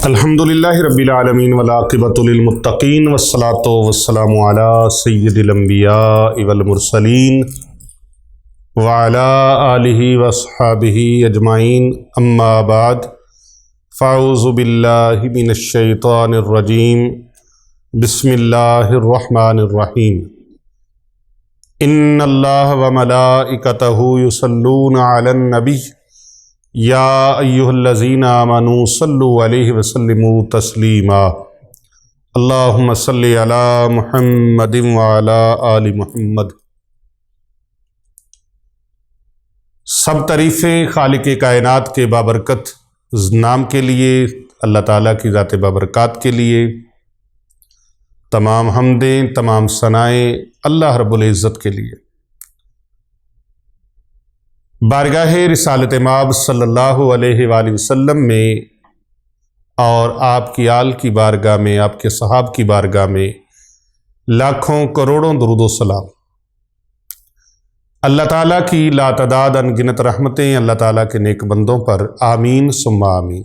الحمدللہ رب العالمین والعاقبۃ للمتقین والصلاۃ والسلام علی سید الانبیاء والمرسلین وعلی آلہ واصحابہ اجمعین اما بعد فاعوذ باللہ من الشیطان الرجیم بسم اللہ الرحمن الرحیم ان اللہ وملائکتہ یصلون علی النبی یا ایھا الذین آمنوا صلوا علیہ وسلموا تسلیما اللہم صلی علی محمد وعلی آل محمد۔ سب تعریفیں خالق کائنات کے بابرکت نام کے لیے، اللہ تعالیٰ کی ذات بابرکات کے لیے، تمام حمدیں تمام ثنائیں اللہ رب العزت کے لیے۔ بارگاہ رسالت مآب صلی اللہ علیہ وآلہ وسلم میں اور آپ کی آل کی بارگاہ میں، آپ کے صحاب کی بارگاہ میں لاکھوں کروڑوں درود و سلام۔ اللہ تعالیٰ کی لاتعداد انگنت رحمتیں اللہ تعالیٰ کے نیک بندوں پر آمین ثم آمین۔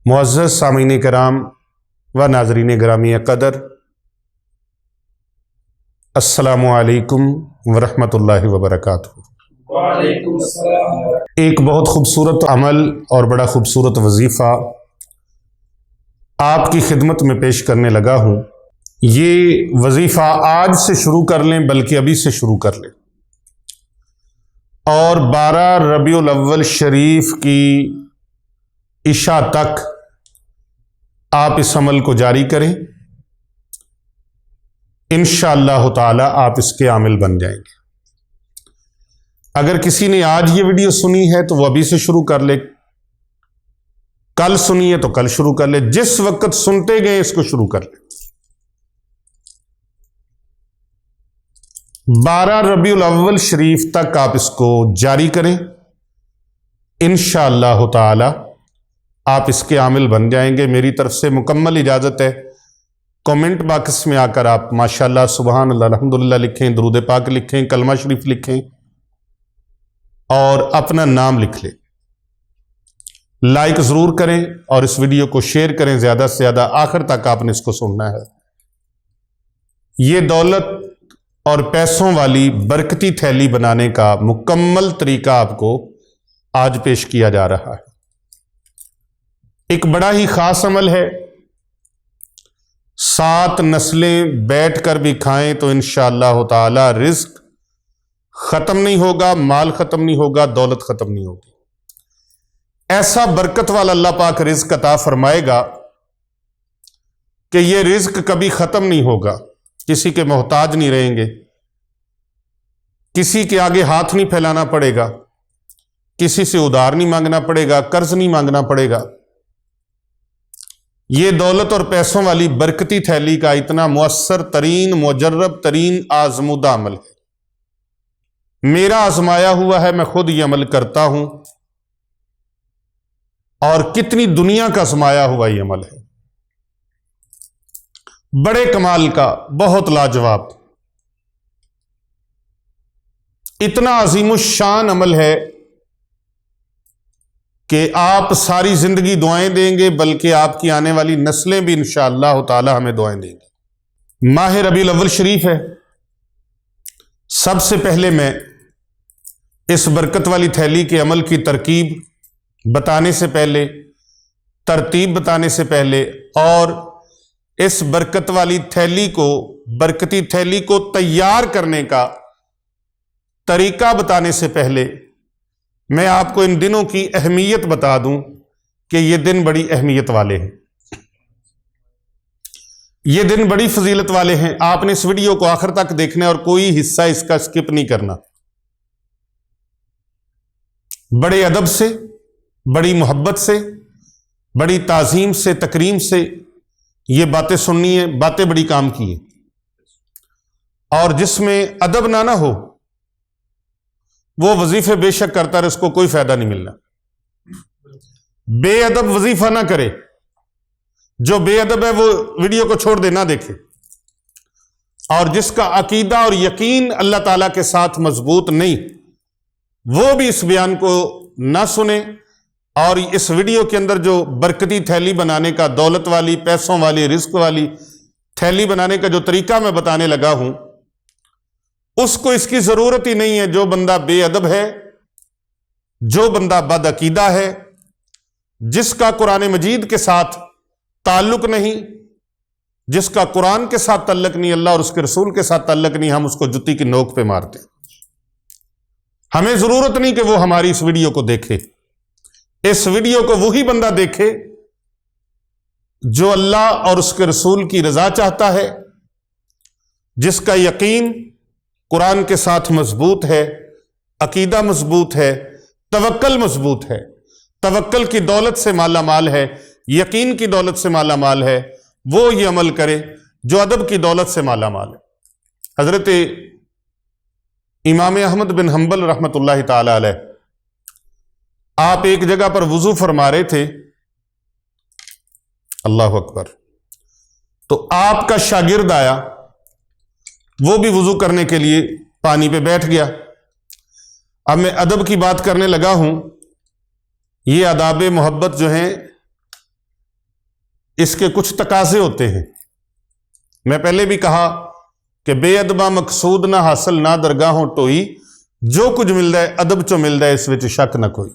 معزز سامعین کرام و ناظرین گرامی قدر، السلام علیکم ورحمۃ اللہ وبرکاتہ۔ وعلیکم السلام۔ ایک بہت خوبصورت عمل اور بڑا خوبصورت وظیفہ آپ کی خدمت میں پیش کرنے لگا ہوں۔ یہ وظیفہ آج سے شروع کر لیں، بلکہ ابھی سے شروع کر لیں، اور 12 ربیع الاول شریف کی عشاء تک آپ اس عمل کو جاری کریں، انشاءاللہ تعالی آپ اس کے عامل بن جائیں گے۔ اگر کسی نے آج یہ ویڈیو سنی ہے تو وہ ابھی سے شروع کر لے، کل سنی ہے تو کل شروع کر لے، جس وقت سنتے گئے اس کو شروع کر لے۔ 12 ربیع الاول شریف تک آپ اس کو جاری کریں، انشاءاللہ تعالی آپ اس کے عامل بن جائیں گے۔ میری طرف سے مکمل اجازت ہے، کومنٹ باکس میں آ کر آپ ماشاءاللہ سبحان اللہ الحمدللہ لکھیں، درود پاک لکھیں، کلمہ شریف لکھیں اور اپنا نام لکھ لیں۔ لائک ضرور کریں اور اس ویڈیو کو شیئر کریں زیادہ سے زیادہ، آخر تک آپ نے اس کو سننا ہے۔ یہ دولت اور پیسوں والی برکتی تھیلی بنانے کا مکمل طریقہ آپ کو آج پیش کیا جا رہا ہے۔ ایک بڑا ہی خاص عمل ہے، 7 نسلیں بیٹھ کر بھی کھائیں تو انشاءاللہ تعالی رزق ختم نہیں ہوگا، مال ختم نہیں ہوگا، دولت ختم نہیں ہوگی۔ ایسا برکت والا اللہ پاک رزق عطا فرمائے گا کہ یہ رزق کبھی ختم نہیں ہوگا، کسی کے محتاج نہیں رہیں گے، کسی کے آگے ہاتھ نہیں پھیلانا پڑے گا، کسی سے ادھار نہیں مانگنا پڑے گا، قرض نہیں مانگنا پڑے گا۔ یہ دولت اور پیسوں والی برکتی تھیلی کا اتنا مؤثر ترین، مجرب ترین آزمودہ عمل ہے۔ میرا آزمایا ہوا ہے، میں خود یہ عمل کرتا ہوں، اور کتنی دنیا کا آزمایا ہوا یہ عمل ہے، بڑے کمال کا، بہت لاجواب، اتنا عظیم الشان عمل ہے کہ آپ ساری زندگی دعائیں دیں گے، بلکہ آپ کی آنے والی نسلیں بھی انشاءاللہ تعالی ہمیں دعائیں دیں گی۔ ماہ ربیع الاول شریف ہے، سب سے پہلے میں اس برکت والی تھیلی کے عمل کی ترکیب بتانے سے پہلے، ترتیب بتانے سے پہلے، اور اس برکت والی تھیلی کو، برکتی تھیلی کو تیار کرنے کا طریقہ بتانے سے پہلے میں آپ کو ان دنوں کی اہمیت بتا دوں کہ یہ دن بڑی اہمیت والے ہیں، یہ دن بڑی فضیلت والے ہیں۔ آپ نے اس ویڈیو کو آخر تک دیکھنا ہے اور کوئی حصہ اس کا سکپ نہیں کرنا۔ بڑے ادب سے، بڑی محبت سے، بڑی تعظیم سے، تکریم سے یہ باتیں سننی ہیں۔ باتیں بڑی کام کی ہیں، اور جس میں ادب نہ ہو وہ وظیفے بے شک کرتا رہے، اس کو کوئی فائدہ نہیں ملنا۔ بے ادب وظیفہ نہ کرے، جو بے ادب ہے وہ ویڈیو کو چھوڑ دے، نہ دیکھے۔ اور جس کا عقیدہ اور یقین اللہ تعالیٰ کے ساتھ مضبوط نہیں، وہ بھی اس بیان کو نہ سنے اور اس ویڈیو کے اندر جو برکتی تھیلی بنانے کا، دولت والی، پیسوں والی، رزق والی تھیلی بنانے کا جو طریقہ میں بتانے لگا ہوں، اس کو اس کی ضرورت ہی نہیں ہے۔ جو بندہ بے ادب ہے، جو بندہ بد عقیدہ ہے، جس کا قرآن مجید کے ساتھ تعلق نہیں، جس کا قرآن کے ساتھ تعلق نہیں، اللہ اور اس کے رسول کے ساتھ تعلق نہیں، ہم اس کو جوتی کی نوک پہ مارتے ہیں۔ ہمیں ضرورت نہیں کہ وہ ہماری اس ویڈیو کو دیکھے۔ اس ویڈیو کو وہی بندہ دیکھے جو اللہ اور اس کے رسول کی رضا چاہتا ہے، جس کا یقین قرآن کے ساتھ مضبوط ہے، عقیدہ مضبوط ہے، توکل مضبوط ہے، توکل کی دولت سے مالا مال ہے، یقین کی دولت سے مالا مال ہے، وہ یہ عمل کرے جو ادب کی دولت سے مالا مال ہے۔ حضرت امام احمد بن حنبل رحمۃ اللہ تعالی علیہ، آپ ایک جگہ پر وضو فرما رہے تھے، اللہ اکبر، تو آپ کا شاگرد آیا، وہ بھی وضو کرنے کے لیے پانی پہ بیٹھ گیا۔ اب میں ادب کی بات کرنے لگا ہوں۔ یہ آداب محبت جو ہیں، اس کے کچھ تقاضے ہوتے ہیں۔ میں پہلے بھی کہا کہ بے ادبا مقصود نہ حاصل نہ درگاہوں ٹوئی، جو کچھ مل ہے ادب چو مل ہے، اس وچ شک نہ کوئی۔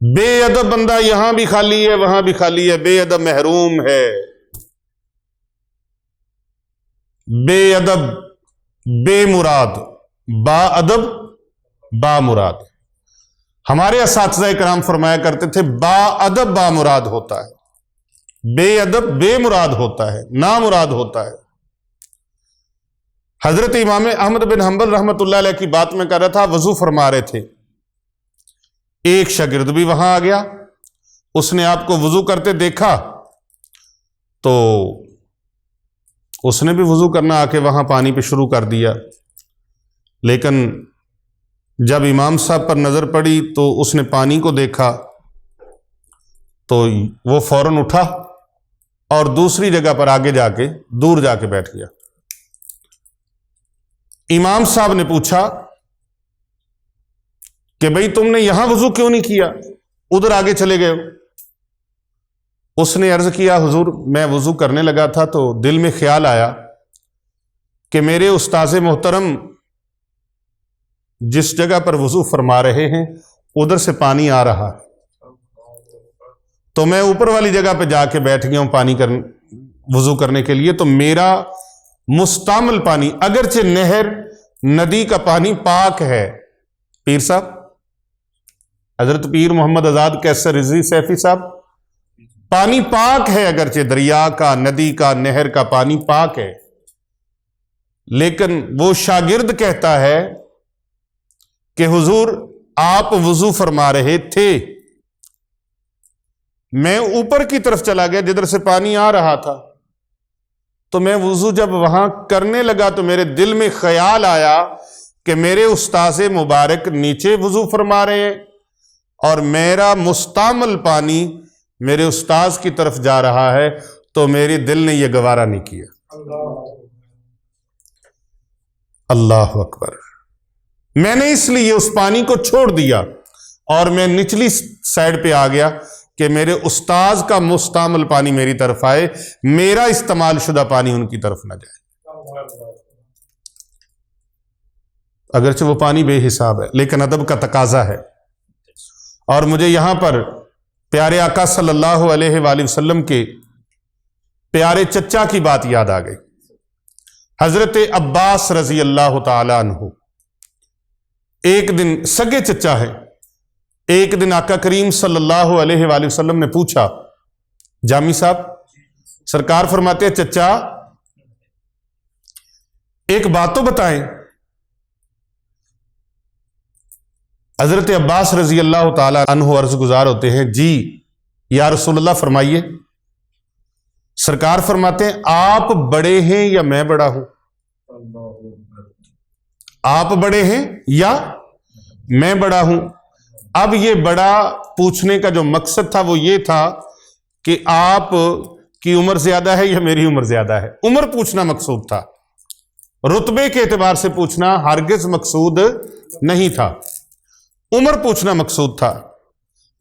بے ادب بندہ یہاں بھی خالی ہے، وہاں بھی خالی ہے، بے ادب محروم ہے۔ بے ادب بے مراد، با ادب با مراد۔ ہمارے اساتذہ کرام فرمایا کرتے تھے با ادب با مراد ہوتا ہے، بے ادب بے مراد ہوتا ہے، نامراد ہوتا ہے۔ حضرت امام احمد بن حنبل رحمۃ اللہ علیہ کی بات میں کر رہا تھا، وضو فرما رہے تھے، ایک شاگرد بھی وہاں آ گیا، اس نے آپ کو وضو کرتے دیکھا تو اس نے بھی وضو کرنا آ کے وہاں پانی پہ شروع کر دیا۔ لیکن جب امام صاحب پر نظر پڑی تو اس نے پانی کو دیکھا تو وہ فوراً اٹھا اور دوسری جگہ پر آگے جا کے دور جا کے بیٹھ گیا۔ امام صاحب نے پوچھا کہ بھئی تم نے یہاں وضو کیوں نہیں کیا، ادھر آگے چلے گئے ہو؟ اس نے عرض کیا حضور میں وضو کرنے لگا تھا تو دل میں خیال آیا کہ میرے استاذ محترم جس جگہ پر وضو فرما رہے ہیں ادھر سے پانی آ رہا ہے، تو میں اوپر والی جگہ پہ جا کے بیٹھ گیا ہوں وضو کرنے کے لیے، تو میرا مستعمل پانی، اگرچہ نہر ندی کا پانی پاک ہے، پیر صاحب حضرت پیر محمد آزاد کیسر رضوی سیفی صاحب، پانی پاک ہے، اگرچہ دریا کا، ندی کا، نہر کا پانی پاک ہے، لیکن وہ شاگرد کہتا ہے کہ حضور آپ وضو فرما رہے تھے، میں اوپر کی طرف چلا گیا جدھر سے پانی آ رہا تھا، تو میں وضو جب وہاں کرنے لگا تو میرے دل میں خیال آیا کہ میرے استاذ مبارک نیچے وضو فرما رہے ہیں اور میرا مستعمل پانی میرے استاذ کی طرف جا رہا ہے، تو میرے دل نے یہ گوارا نہیں کیا۔ اللہ اکبر۔ میں نے اس لیے اس پانی کو چھوڑ دیا اور میں نچلی سائڈ پہ آ گیا کہ میرے استاذ کا مستعمل پانی میری طرف آئے، میرا استعمال شدہ پانی ان کی طرف نہ جائے۔ اگرچہ وہ پانی بے حساب ہے لیکن ادب کا تقاضا ہے۔ اور مجھے یہاں پر پیارے آقا صلی اللہ علیہ وآلہ وسلم کے پیارے چچا کی بات یاد آ گئی، حضرت عباس رضی اللہ تعالی عنہ۔ ایک دن سگے چچا ہے، ایک دن آقا کریم صلی اللہ علیہ وآلہ وسلم نے پوچھا، جامی صاحب سرکار فرماتے ہیں چچا ایک بات تو بتائیں۔ حضرت عباس رضی اللہ تعالی عنہ عرض گزار ہوتے ہیں، جی یا رسول اللہ فرمائیے۔ سرکار فرماتے ہیں آپ بڑے ہیں یا میں بڑا ہوں؟ آپ بڑے ہیں یا میں بڑا ہوں؟ اب یہ بڑا پوچھنے کا جو مقصد تھا وہ یہ تھا کہ آپ کی عمر زیادہ ہے یا میری عمر زیادہ ہے، عمر پوچھنا مقصود تھا، رتبے کے اعتبار سے پوچھنا ہرگز مقصود نہیں تھا، عمر پوچھنا مقصود تھا۔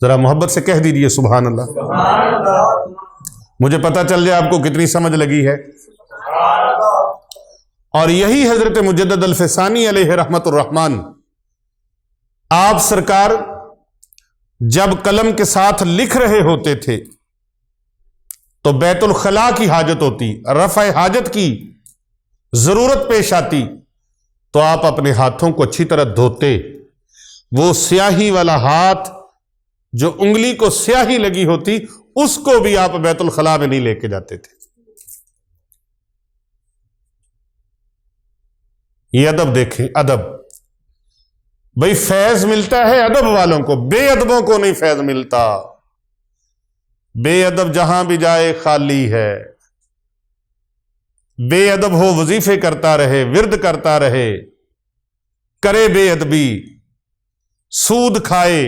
ذرا محبت سے کہہ دیجیے سبحان اللہ. سبحان اللہ. مجھے پتہ چل جائے آپ کو کتنی سمجھ لگی ہے. سبحان اللہ. اور یہی حضرت مجدد الفسانی علیہ رحمت الرحمن، آپ سرکار جب قلم کے ساتھ لکھ رہے ہوتے تھے تو بیت الخلاء کی حاجت ہوتی، رفع حاجت کی ضرورت پیش آتی تو آپ اپنے ہاتھوں کو اچھی طرح دھوتے. وہ سیاہی والا ہاتھ جو انگلی کو سیاہی لگی ہوتی اس کو بھی آپ بیت الخلاء میں نہیں لے کے جاتے تھے. یہ ادب دیکھیں، ادب. بھئی فیض ملتا ہے ادب والوں کو، بے ادبوں کو نہیں فیض ملتا. بے ادب جہاں بھی جائے خالی ہے. بے ادب ہو وظیفے کرتا رہے، ورد کرتا رہے، کرے بے ادبی، سود کھائے،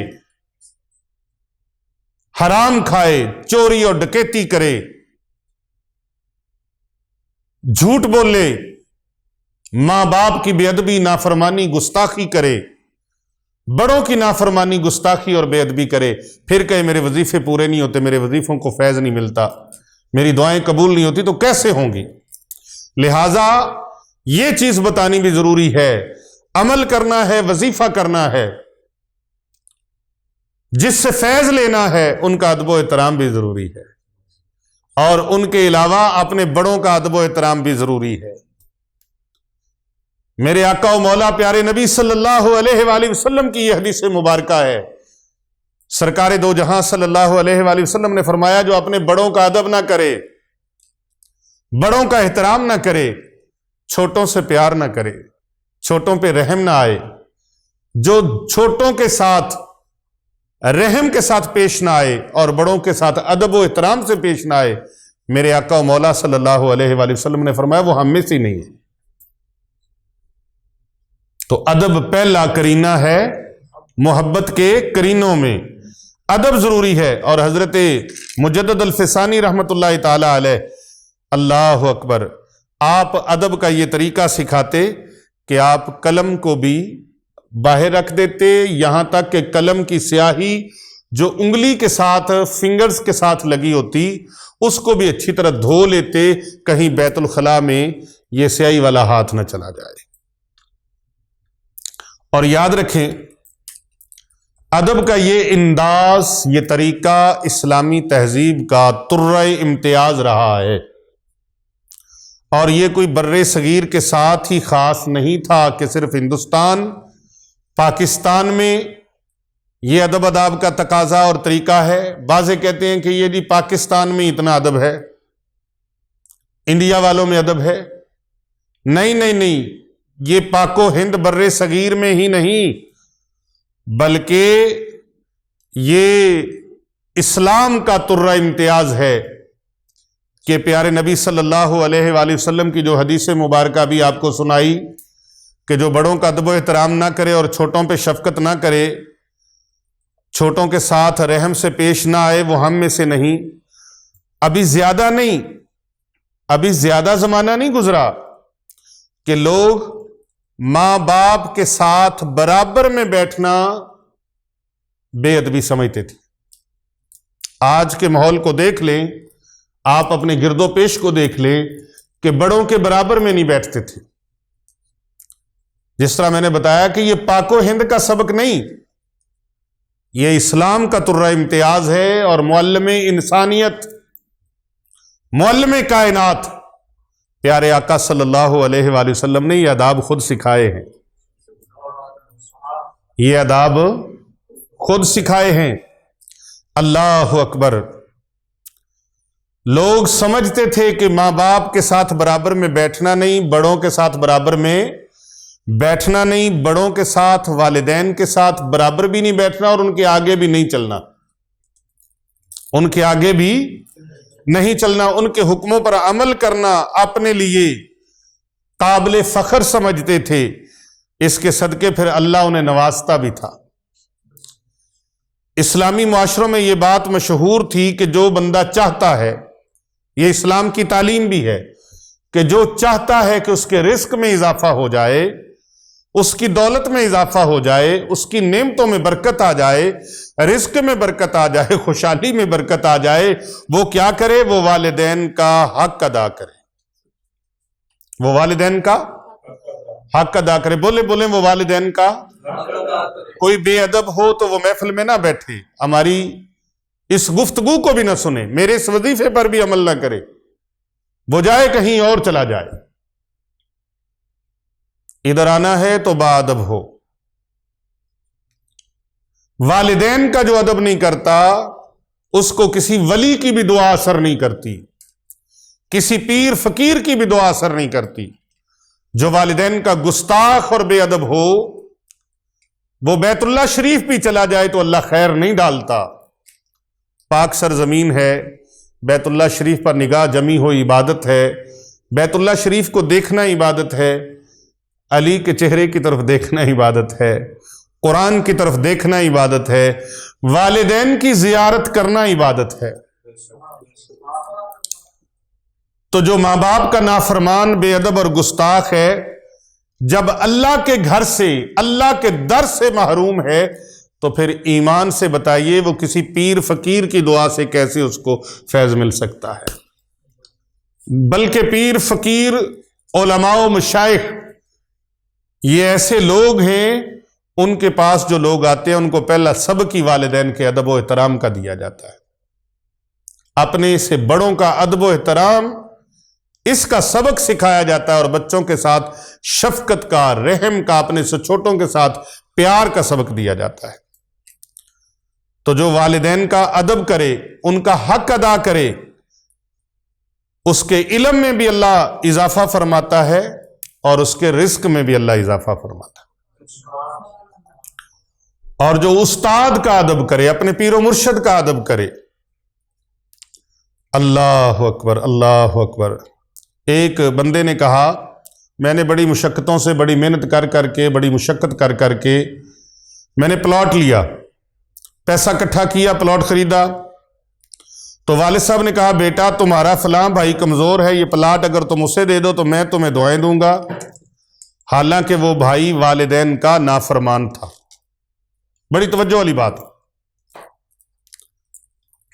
حرام کھائے، چوری اور ڈکیتی کرے، جھوٹ بولے، ماں باپ کی بے ادبی، نافرمانی، گستاخی کرے، بڑوں کی نافرمانی، گستاخی اور بے ادبی کرے، پھر کہے میرے وظیفے پورے نہیں ہوتے، میرے وظیفوں کو فیض نہیں ملتا، میری دعائیں قبول نہیں ہوتی، تو کیسے ہوں گی؟ لہٰذا یہ چیز بتانی بھی ضروری ہے. عمل کرنا ہے، وظیفہ کرنا ہے، جس سے فیض لینا ہے ان کا ادب و احترام بھی ضروری ہے، اور ان کے علاوہ اپنے بڑوں کا ادب و احترام بھی ضروری ہے. میرے آقا و مولا پیارے نبی صلی اللہ علیہ وآلہ وسلم کی یہ حدیث مبارکہ ہے. سرکار دو جہاں صلی اللہ علیہ وآلہ وسلم نے فرمایا جو اپنے بڑوں کا ادب نہ کرے، بڑوں کا احترام نہ کرے، چھوٹوں سے پیار نہ کرے، چھوٹوں پہ رحم نہ آئے، جو چھوٹوں کے ساتھ رحم کے ساتھ پیش نہ آئے اور بڑوں کے ساتھ ادب و احترام سے پیش نہ آئے، میرے آقا و مولا صلی اللہ علیہ وآلہ وسلم نے فرمایا وہ ہم میں سے نہیں ہے. تو ادب پہلا کرینہ ہے محبت کے کرینوں میں، ادب ضروری ہے. اور حضرت مجدد الفسانی رحمت اللہ تعالی علیہ، اللہ اکبر، آپ ادب کا یہ طریقہ سکھاتے کہ آپ قلم کو بھی باہر رکھ دیتے، یہاں تک کہ قلم کی سیاہی جو انگلی کے ساتھ، فنگرز کے ساتھ لگی ہوتی، اس کو بھی اچھی طرح دھو لیتے، کہیں بیت الخلاء میں یہ سیاہی والا ہاتھ نہ چلا جائے. اور یاد رکھیں ادب کا یہ انداز، یہ طریقہ اسلامی تہذیب کا ترہ امتیاز رہا ہے، اور یہ کوئی بر صغیر کے ساتھ ہی خاص نہیں تھا کہ صرف ہندوستان، پاکستان میں یہ ادب اداب کا تقاضا اور طریقہ ہے. بعضے کہتے ہیں کہ یہ جی پاکستان میں اتنا ادب ہے، انڈیا والوں میں ادب ہے. نہیں نہیں نہیں، یہ پاک و ہند بر صغیر میں ہی نہیں بلکہ یہ اسلام کا ترہ امتیاز ہے کہ پیارے نبی صلی اللہ علیہ وآلہ وسلم کی جو حدیث مبارکہ بھی آپ کو سنائی کہ جو بڑوں کا ادب و احترام نہ کرے اور چھوٹوں پہ شفقت نہ کرے، چھوٹوں کے ساتھ رحم سے پیش نہ آئے، وہ ہم میں سے نہیں. ابھی زیادہ نہیں، ابھی زیادہ زمانہ نہیں گزرا کہ لوگ ماں باپ کے ساتھ برابر میں بیٹھنا بے ادبی سمجھتے تھے. آج کے ماحول کو دیکھ لیں، آپ اپنے گرد و پیش کو دیکھ لیں کہ بڑوں کے برابر میں نہیں بیٹھتے تھے. جس طرح میں نے بتایا کہ یہ پاک و ہند کا سبق نہیں، یہ اسلام کا ترہ امتیاز ہے، اور معلم انسانیت، معلم کائنات پیارے آقا صلی اللہ علیہ وآلہ وسلم نے یہ آداب خود سکھائے ہیں، یہ آداب خود سکھائے ہیں. اللہ اکبر. لوگ سمجھتے تھے کہ ماں باپ کے ساتھ برابر میں بیٹھنا نہیں، بڑوں کے ساتھ برابر میں بیٹھنا نہیں، بڑوں کے ساتھ، والدین کے ساتھ برابر بھی نہیں بیٹھنا، اور ان کے آگے بھی نہیں چلنا، ان کے آگے بھی نہیں چلنا، ان کے حکموں پر عمل کرنا اپنے لیے قابل فخر سمجھتے تھے. اس کے صدقے پھر اللہ انہیں نوازتا بھی تھا. اسلامی معاشروں میں یہ بات مشہور تھی کہ جو بندہ چاہتا ہے، یہ اسلام کی تعلیم بھی ہے، کہ جو چاہتا ہے کہ اس کے رزق میں اضافہ ہو جائے، اس کی دولت میں اضافہ ہو جائے، اس کی نعمتوں میں برکت آ جائے، رزق میں برکت آ جائے، خوشحالی میں برکت آ جائے، وہ کیا کرے؟ وہ والدین کا حق ادا کرے، وہ والدین کا حق ادا کرے۔ بولے وہ والدین کا۔ کوئی بے ادب ہو تو وہ محفل میں نہ بیٹھے، ہماری اس گفتگو کو بھی نہ سنے، میرے اس وظیفے پر بھی عمل نہ کرے، وہ جائے کہیں اور چلا جائے۔ ادھر آنا ہے تو با ادب ہو۔ والدین کا جو ادب نہیں کرتا اس کو کسی ولی کی بھی دعا اثر نہیں کرتی، کسی پیر فقیر کی بھی دعا اثر نہیں کرتی۔ جو والدین کا گستاخ اور بے ادب ہو، وہ بیت اللہ شریف بھی چلا جائے تو اللہ خیر نہیں ڈالتا۔ پاک سرزمین ہے، بیت اللہ شریف پر نگاہ جمی ہو عبادت ہے، بیت اللہ شریف کو دیکھنا عبادت ہے، علی کے چہرے کی طرف دیکھنا عبادت ہے، قرآن کی طرف دیکھنا عبادت ہے، والدین کی زیارت کرنا عبادت ہے۔ تو جو ماں باپ کا نافرمان، بے ادب اور گستاخ ہے، جب اللہ کے گھر سے، اللہ کے در سے محروم ہے تو پھر ایمان سے بتائیے وہ کسی پیر فقیر کی دعا سے کیسے اس کو فیض مل سکتا ہے؟ بلکہ پیر فقیر، علماء و مشائخ یہ ایسے لوگ ہیں، ان کے پاس جو لوگ آتے ہیں ان کو پہلا سبق ہی والدین کے ادب و احترام کا دیا جاتا ہے۔ اپنے سے بڑوں کا ادب و احترام، اس کا سبق سکھایا جاتا ہے، اور بچوں کے ساتھ شفقت کا، رحم کا، اپنے سے چھوٹوں کے ساتھ پیار کا سبق دیا جاتا ہے۔ تو جو والدین کا ادب کرے، ان کا حق ادا کرے، اس کے علم میں بھی اللہ اضافہ فرماتا ہے اور اس کے رزق میں بھی اللہ اضافہ فرماتا ہے۔ اور جو استاد کا ادب کرے، اپنے پیر و مرشد کا ادب کرے، اللہ اکبر اللہ اکبر۔ ایک بندے نے کہا، میں نے بڑی مشقتوں سے، بڑی محنت کر کے، بڑی مشقت کر کے میں نے پلاٹ لیا، پیسہ اکٹھا کیا، پلاٹ خریدا۔ تو والد صاحب نے کہا، بیٹا تمہارا فلاں بھائی کمزور ہے، یہ پلاٹ اگر تم اسے دے دو تو میں تمہیں دعائیں دوں گا۔ حالانکہ وہ بھائی والدین کا نافرمان تھا۔ بڑی توجہ والی بات۔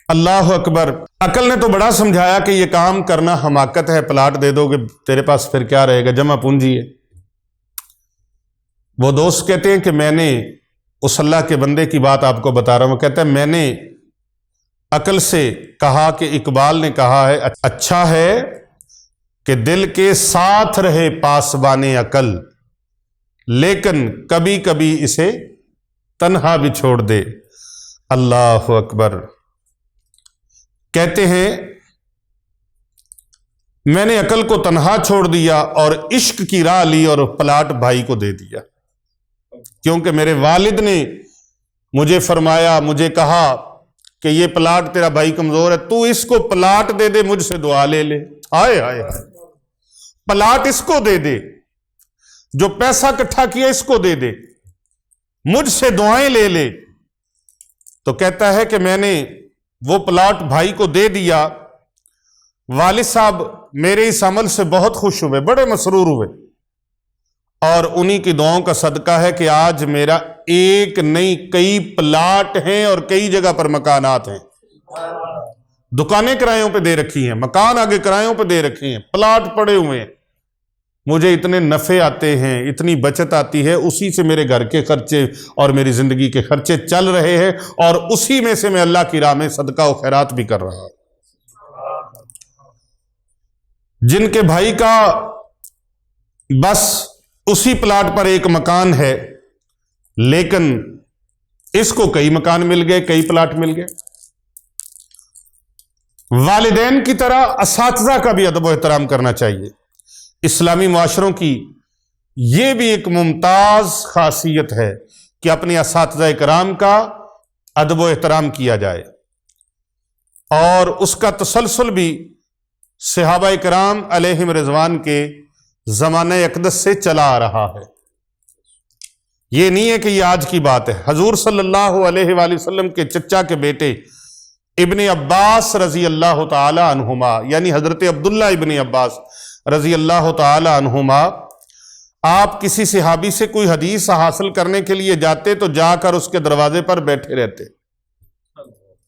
اللہ اکبر۔ عقل نے تو بڑا سمجھایا کہ یہ کام کرنا حماقت ہے، پلاٹ دے دو گے تیرے پاس پھر کیا رہے گا، جمع پونجی ہے۔ وہ دوست کہتے ہیں کہ میں نے اس اللہ کے بندے کی بات آپ کو بتا رہا ہوں، وہ کہتا ہے میں نے عقل سے کہا کہ اقبال نے کہا ہے، اچھا ہے کہ دل کے ساتھ رہے پاسبان عقل، لیکن کبھی کبھی اسے تنہا بھی چھوڑ دے۔ اللہ اکبر۔ کہتے ہیں میں نے عقل کو تنہا چھوڑ دیا اور عشق کی راہ لی اور پلاٹ بھائی کو دے دیا، کیونکہ میرے والد نے مجھے فرمایا، مجھے کہا کہ یہ پلاٹ تیرا بھائی کمزور ہے، تو اس کو پلاٹ دے دے، مجھ سے دعا لے لے۔ ہائے ہائے ہائے، پلاٹ اس کو دے دے، جو پیسہ اکٹھا کیا اس کو دے دے، مجھ سے دعائیں لے لے۔ تو کہتا ہے کہ میں نے وہ پلاٹ بھائی کو دے دیا، والد صاحب میرے اس عمل سے بہت خوش ہوئے، بڑے مسرور ہوئے، اور انہی کی دعاؤں کا صدقہ ہے کہ آج میرا ایک نہیں کئی پلاٹ ہیں اور کئی جگہ پر مکانات ہیں۔ دکانیں کرایوں پہ دے رکھی ہیں، مکان آگے کرایوں پہ دے رکھے ہیں، پلاٹ پڑے ہوئے ہیں، مجھے اتنے نفع آتے ہیں، اتنی بچت آتی ہے، اسی سے میرے گھر کے خرچے اور میری زندگی کے خرچے چل رہے ہیں، اور اسی میں سے میں اللہ کی راہ میں صدقہ و خیرات بھی کر رہا ہوں۔ جن کے بھائی کا بس اسی پلاٹ پر ایک مکان ہے، لیکن اس کو کئی مکان مل گئے، کئی پلاٹ مل گئے۔ والدین کی طرح اساتذہ کا بھی ادب و احترام کرنا چاہیے۔ اسلامی معاشروں کی یہ بھی ایک ممتاز خاصیت ہے کہ اپنے اساتذہ کرام کا ادب و احترام کیا جائے، اور اس کا تسلسل بھی صحابہ کرام علیہم رضوان کے زمانہ اقدس سے چلا آ رہا ہے۔ یہ نہیں ہے کہ یہ آج کی بات ہے۔ حضور صلی اللہ علیہ وآلہ وسلم کے چچا کے بیٹے ابن عباس رضی اللہ تعالی عنہما، یعنی حضرت عبداللہ ابن عباس رضی اللہ تعالی عنہما، آپ کسی صحابی سے کوئی حدیث حاصل کرنے کے لیے جاتے تو جا کر اس کے دروازے پر بیٹھے رہتے،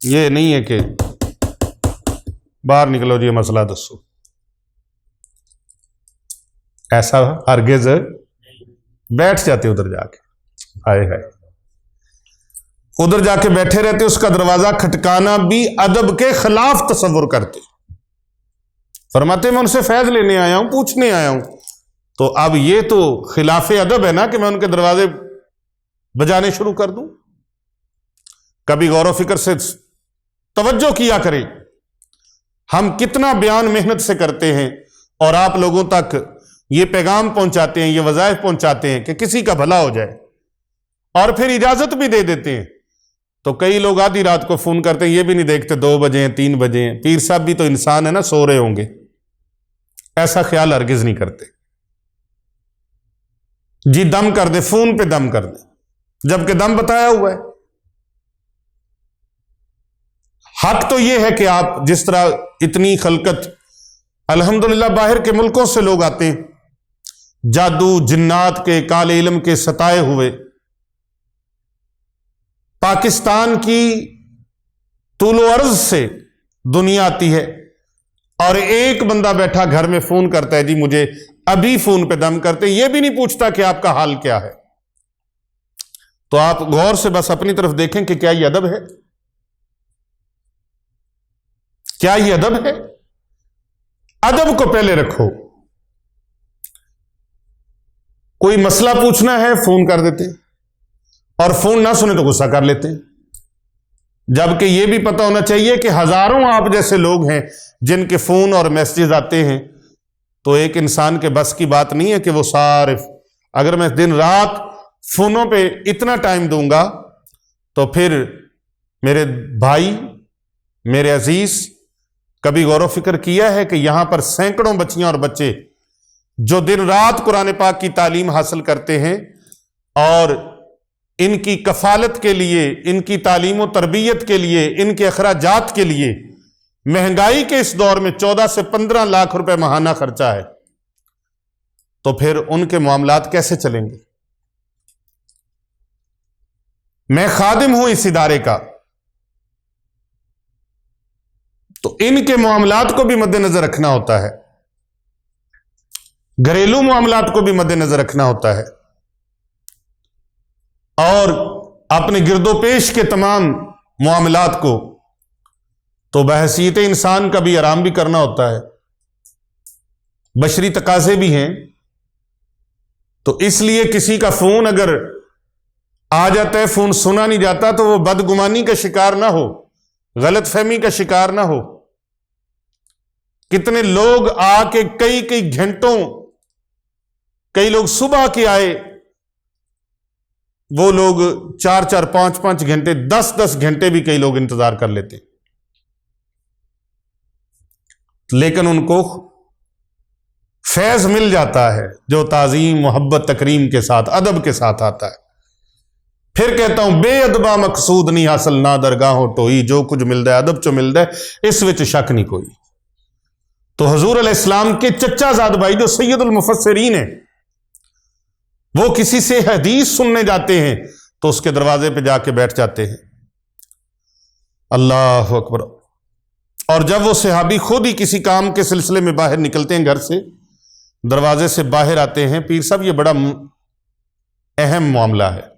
یہ نہیں ہے کہ باہر نکلو جی مسئلہ دسو، ایسا ہرگز بیٹھ جاتے ادھر جا کے، ہائے ہائے ادھر جا کے بیٹھے رہتے، اس کا دروازہ کھٹکانا بھی ادب کے خلاف تصور کرتے، فرماتے میں ان سے فیض لینے آیا ہوں، پوچھنے آیا ہوں، تو اب یہ تو خلاف ادب ہے نا کہ میں ان کے دروازے بجانے شروع کر دوں۔ کبھی غور و فکر سے توجہ کیا کریں، ہم کتنا بیان محنت سے کرتے ہیں اور آپ لوگوں تک یہ پیغام پہنچاتے ہیں، یہ وظائف پہنچاتے ہیں کہ کسی کا بھلا ہو جائے، اور پھر اجازت بھی دے دیتے ہیں، تو کئی لوگ آدھی رات کو فون کرتے ہیں، یہ بھی نہیں دیکھتے 2 بجے ہیں 3 بجے ہیں، پیر صاحب بھی تو انسان ہے نا، سو رہے ہوں گے، ایسا خیال ہرگز نہیں کرتے، جی دم کر دے، فون پہ دم کر دے، جبکہ دم بتایا ہوا ہے۔ حق تو یہ ہے کہ آپ جس طرح اتنی خلقت الحمدللہ باہر کے ملکوں سے لوگ آتے ہیں، جادو جنات کے کالے علم کے ستائے ہوئے، پاکستان کی طول و عرض سے دنیا آتی ہے، اور ایک بندہ بیٹھا گھر میں فون کرتا ہے، جی مجھے ابھی فون پہ دم کرتے، یہ بھی نہیں پوچھتا کہ آپ کا حال کیا ہے۔ تو آپ غور سے بس اپنی طرف دیکھیں کہ کیا یہ ادب ہے؟ کیا یہ ادب ہے؟ ادب کو پہلے رکھو۔ کوئی مسئلہ پوچھنا ہے فون کر دیتے، اور فون نہ سنے تو غصہ کر لیتے، جبکہ یہ بھی پتہ ہونا چاہیے کہ ہزاروں آپ جیسے لوگ ہیں جن کے فون اور میسیجز آتے ہیں، تو ایک انسان کے بس کی بات نہیں ہے کہ وہ سارے، اگر میں دن رات فونوں پہ اتنا ٹائم دوں گا تو پھر میرے بھائی، میرے عزیز، کبھی غور و فکر کیا ہے کہ یہاں پر سینکڑوں بچیاں اور بچے جو دن رات قرآن پاک کی تعلیم حاصل کرتے ہیں، اور ان کی کفالت کے لیے، ان کی تعلیم و تربیت کے لیے، ان کے اخراجات کے لیے مہنگائی کے اس دور میں 14 سے 15 لاکھ روپے ماہانہ خرچہ ہے، تو پھر ان کے معاملات کیسے چلیں گے؟ میں خادم ہوں اس ادارے کا، تو ان کے معاملات کو بھی مد نظر رکھنا ہوتا ہے، گھریلو معاملات کو بھی مد نظر رکھنا ہوتا ہے، اور اپنے گرد و پیش کے تمام معاملات کو تو بحیثیت انسان کا بھی آرام بھی کرنا ہوتا ہے، بشری تقاضے بھی ہیں، تو اس لیے کسی کا فون اگر آ جاتا ہے، فون سنا نہیں جاتا، تو وہ بدگمانی کا شکار نہ ہو، غلط فہمی کا شکار نہ ہو۔ کتنے لوگ آ کے کئی گھنٹوں، کئی لوگ صبح کے آئے، وہ لوگ 4 5 گھنٹے، 10 گھنٹے بھی کئی لوگ انتظار کر لیتے، لیکن ان کو فیض مل جاتا ہے جو تعظیم، محبت، تکریم کے ساتھ، ادب کے ساتھ آتا ہے۔ پھر کہتا ہوں، بے ادبا مقصود نہیں حاصل نہ درگاہوں ٹوئی، جو کچھ ملتا ہے ادب چو ملتا ہے، اس وچ شک نہیں کوئی۔ تو حضور علیہ السلام کے چچا زاد بھائی جو سید المفسرین ہیں، وہ کسی سے حدیث سننے جاتے ہیں تو اس کے دروازے پہ جا کے بیٹھ جاتے ہیں۔ اللہ اکبر۔ اور جب وہ صحابی خود ہی کسی کام کے سلسلے میں باہر نکلتے ہیں، گھر سے دروازے سے باہر آتے ہیں، پیر صاحب یہ بڑا اہم معاملہ ہے،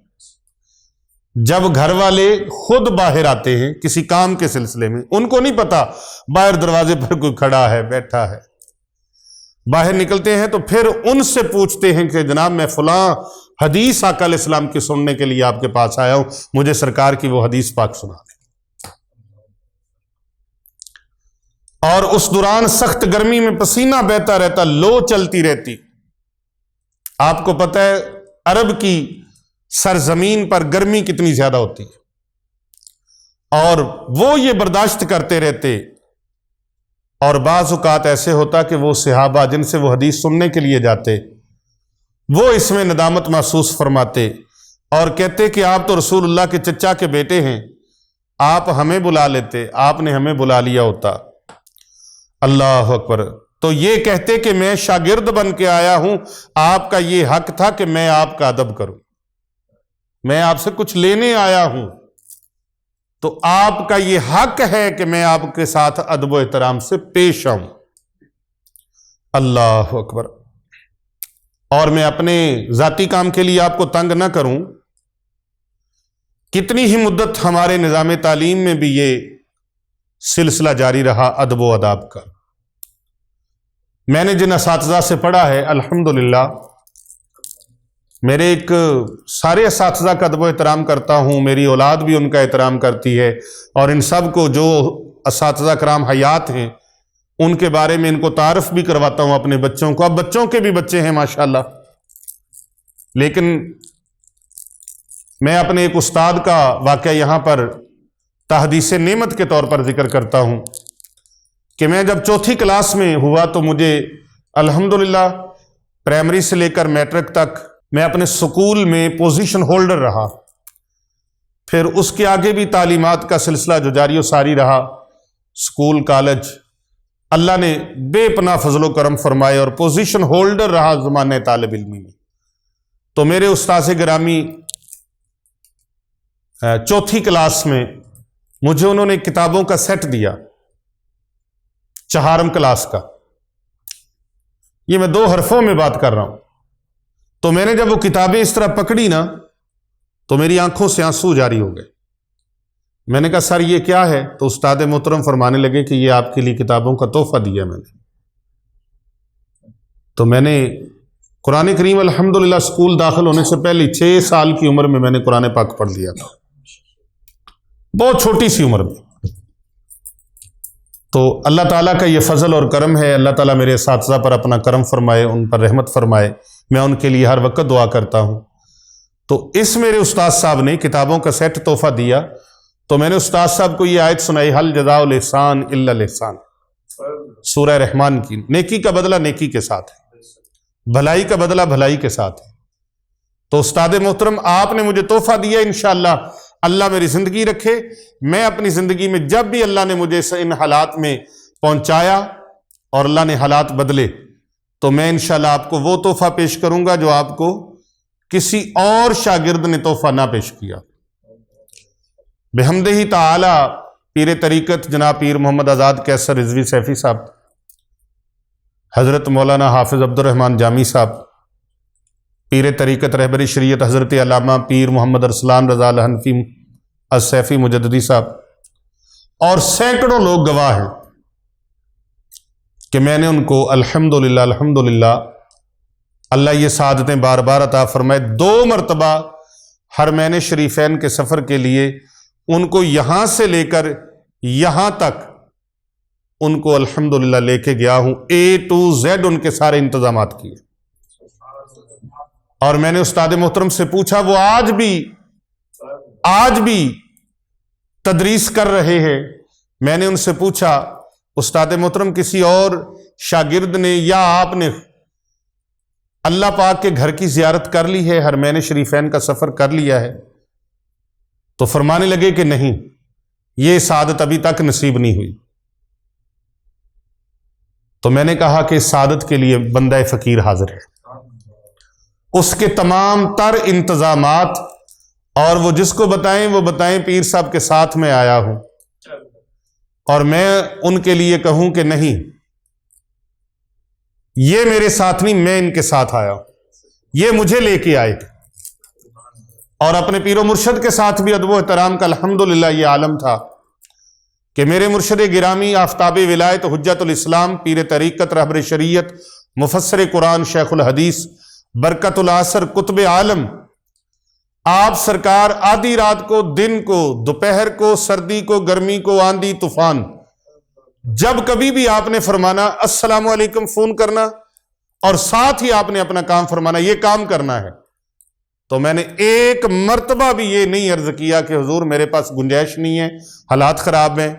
جب گھر والے خود باہر آتے ہیں کسی کام کے سلسلے میں، ان کو نہیں پتا باہر دروازے پر کوئی کھڑا ہے، بیٹھا ہے، باہر نکلتے ہیں تو پھر ان سے پوچھتے ہیں کہ جناب میں فلاں حدیث آقا علیہ السلام کی سننے کے لیے آپ کے پاس آیا ہوں، مجھے سرکار کی وہ حدیث پاک سنا دیں۔ اور اس دوران سخت گرمی میں پسینہ بہتا رہتا، لو چلتی رہتی۔ آپ کو پتہ ہے عرب کی سرزمین پر گرمی کتنی زیادہ ہوتی ہے، اور وہ یہ برداشت کرتے رہتے، اور بعض اوقات ایسے ہوتا کہ وہ صحابہ جن سے وہ حدیث سننے کے لیے جاتے، وہ اس میں ندامت محسوس فرماتے اور کہتے کہ آپ تو رسول اللہ کے چچا کے بیٹے ہیں، آپ ہمیں بلا لیتے، آپ نے ہمیں بلا لیا ہوتا۔ اللہ اکبر۔ تو یہ کہتے کہ میں شاگرد بن کے آیا ہوں، آپ کا یہ حق تھا کہ میں آپ کا ادب کروں، میں آپ سے کچھ لینے آیا ہوں، تو آپ کا یہ حق ہے کہ میں آپ کے ساتھ ادب و احترام سے پیش آؤں۔ اللہ اکبر۔ اور میں اپنے ذاتی کام کے لیے آپ کو تنگ نہ کروں، کتنی ہی مدت ہمارے نظام تعلیم میں بھی یہ سلسلہ جاری رہا ادب و آداب کا۔ میں نے جن اساتذہ سے پڑھا ہے الحمدللہ، میرے ایک سارے اساتذہ کا ادب و احترام کرتا ہوں، میری اولاد بھی ان کا احترام کرتی ہے، اور ان سب کو جو اساتذہ کرام حیات ہیں ان کے بارے میں ان کو تعارف بھی کرواتا ہوں اپنے بچوں کو۔ اب بچوں کے بھی بچے ہیں ماشاءاللہ، لیکن میں اپنے ایک استاد کا واقعہ یہاں پر تحدیث نعمت کے طور پر ذکر کرتا ہوں کہ میں جب چوتھی کلاس میں ہوا تو مجھے الحمدللہ پرائمری سے لے کر میٹرک تک میں اپنے سکول میں پوزیشن ہولڈر رہا، پھر اس کے آگے بھی تعلیمات کا سلسلہ جو جاری و ساری رہا، سکول کالج، اللہ نے بے پناہ فضل و کرم فرمائے اور پوزیشن ہولڈر رہا زمانہ طالب علمی میں۔ تو میرے استاذ گرامی چوتھی کلاس میں مجھے انہوں نے کتابوں کا سیٹ دیا، چہارم کلاس کا، یہ میں 2 حرفوں میں بات کر رہا ہوں۔ تو میں نے جب وہ کتابیں اس طرح پکڑی نا تو میری آنکھوں سے آنسو جاری ہو گئے۔ میں نے کہا سر یہ کیا ہے؟ تو استاد محترم فرمانے لگے کہ یہ آپ کے لیے کتابوں کا تحفہ دیا میں نے۔ تو میں نے قرآن کریم الحمدللہ اسکول داخل ہونے سے پہلے 6 سال کی عمر میں میں نے قرآن پاک پڑھ لیا تھا، بہت چھوٹی سی عمر میں۔ تو اللہ تعالیٰ کا یہ فضل اور کرم ہے، اللہ تعالیٰ میرے اساتذہ پر اپنا کرم فرمائے، ان پر رحمت فرمائے، میں ان کے لیے ہر وقت دعا کرتا ہوں۔ تو اس میرے استاد صاحب نے کتابوں کا سیٹ تحفہ دیا، تو میں نے استاد صاحب کو یہ آیت سنائی، حل جزاء الاحسان الا الاحسان، سورہ رحمان کی، نیکی کا بدلہ نیکی کے ساتھ ہے، بھلائی کا بدلہ بھلائی کے ساتھ ہے۔ تو استاد محترم آپ نے مجھے تحفہ دیا، انشاءاللہ اللہ میری زندگی رکھے، میں اپنی زندگی میں جب بھی اللہ نے مجھے ان حالات میں پہنچایا اور اللہ نے حالات بدلے تو میں انشاءاللہ آپ کو وہ تحفہ پیش کروں گا جو آپ کو کسی اور شاگرد نے تحفہ نہ پیش کیا۔ بحمدہ تعالی پیر طریقت جناب پیر محمد آزاد کیسر رضوی سیفی صاحب، حضرت مولانا حافظ عبد الرحمن جامی صاحب، پیر طریقت رہبر شریعت حضرت علامہ پیر محمد ارسلان رضا الحنفی السیفی مجددی صاحب، اور سینکڑوں لوگ گواہ ہیں کہ میں نے ان کو الحمدللہ اللہ یہ سعادتیں بار بار عطا فرمائے۔ 2 مرتبہ حرمین شریفین کے سفر کے لیے ان کو یہاں سے لے کر یہاں تک ان کو الحمدللہ لے کے گیا ہوں، A to Z ان کے سارے انتظامات کیے۔ اور میں نے استاد محترم سے پوچھا، وہ آج بھی تدریس کر رہے ہیں، میں نے ان سے پوچھا استاد محترم کسی اور شاگرد نے یا آپ نے اللہ پاک کے گھر کی زیارت کر لی ہے، حرمین شریفین کا سفر کر لیا ہے؟ تو فرمانے لگے کہ نہیں، یہ سعادت ابھی تک نصیب نہیں ہوئی۔ تو میں نے کہا کہ اس سعادت کے لیے بندہ فقیر حاضر ہے، اس کے تمام تر انتظامات، اور وہ جس کو بتائیں وہ بتائیں پیر صاحب کے ساتھ میں آیا ہوں، اور میں ان کے لیے کہوں کہ نہیں یہ میرے ساتھ نہیں، میں ان کے ساتھ آیا ہوں، یہ مجھے لے کے آئے تھے۔ اور اپنے پیر و مرشد کے ساتھ بھی ادب و احترام کا الحمدللہ یہ عالم تھا کہ میرے مرشد گرامی آفتاب ولایت حجت الاسلام پیر طریقت رہبر شریعت مفسر قرآن شیخ الحدیث برکت العصر قطب عالم، آپ سرکار آدھی رات کو، دن کو، دوپہر کو، سردی کو، گرمی کو، آندھی طوفان، جب کبھی بھی آپ نے فرمانا السلام علیکم فون کرنا، اور ساتھ ہی آپ نے اپنا کام فرمانا یہ کام کرنا ہے۔ تو میں نے ایک مرتبہ بھی یہ نہیں عرض کیا کہ حضور میرے پاس گنجائش نہیں ہے، حالات خراب ہیں،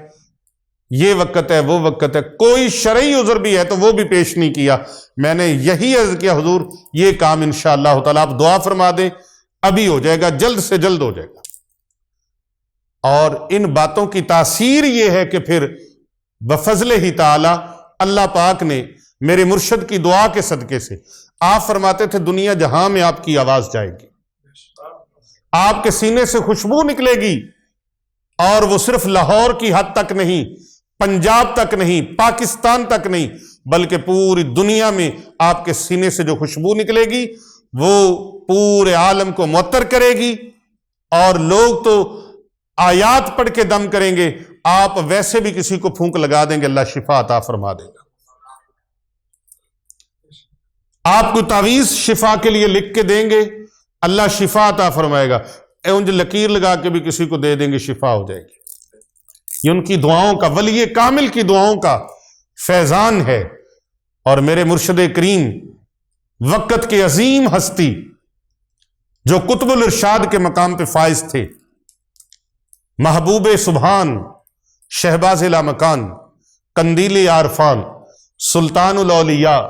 یہ وقت ہے وہ وقت ہے، کوئی شرعی عذر بھی ہے تو وہ بھی پیش نہیں کیا۔ میں نے یہی عرض کیا حضور یہ کام انشاءاللہ تعالیٰ آپ دعا فرما دیں، ابھی ہو جائے گا، جلد سے جلد ہو جائے گا۔ اور ان باتوں کی تاثیر یہ ہے کہ پھر بفضل ہی تعالی اللہ پاک نے میرے مرشد کی دعا کے صدقے سے آپ فرماتے تھے دنیا جہاں میں آپ کی آواز جائے گی، آپ کے سینے سے خوشبو نکلے گی، اور وہ صرف لاہور کی حد تک نہیں، پنجاب تک نہیں، پاکستان تک نہیں، بلکہ پوری دنیا میں آپ کے سینے سے جو خوشبو نکلے گی وہ پورے عالم کو معطر کرے گی، اور لوگ تو آیات پڑھ کے دم کریں گے، آپ ویسے بھی کسی کو پھونک لگا دیں گے، اللہ شفا عطا فرما دے گا۔ آپ کو تعویذ شفا کے لیے لکھ کے دیں گے، اللہ شفا عطا فرمائے گا، اونج لکیر لگا کے بھی کسی کو دے دیں گے، شفا ہو جائے گی۔ یہ ان کی دعاؤں کا، ولی کامل کی دعاؤں کا فیضان ہے۔ اور میرے مرشد کریم وقت کے عظیم ہستی جو قطب الارشاد کے مقام پہ فائز تھے، محبوب سبحان، شہباز لامکان، قندیل عارفان، سلطان الاولیاء،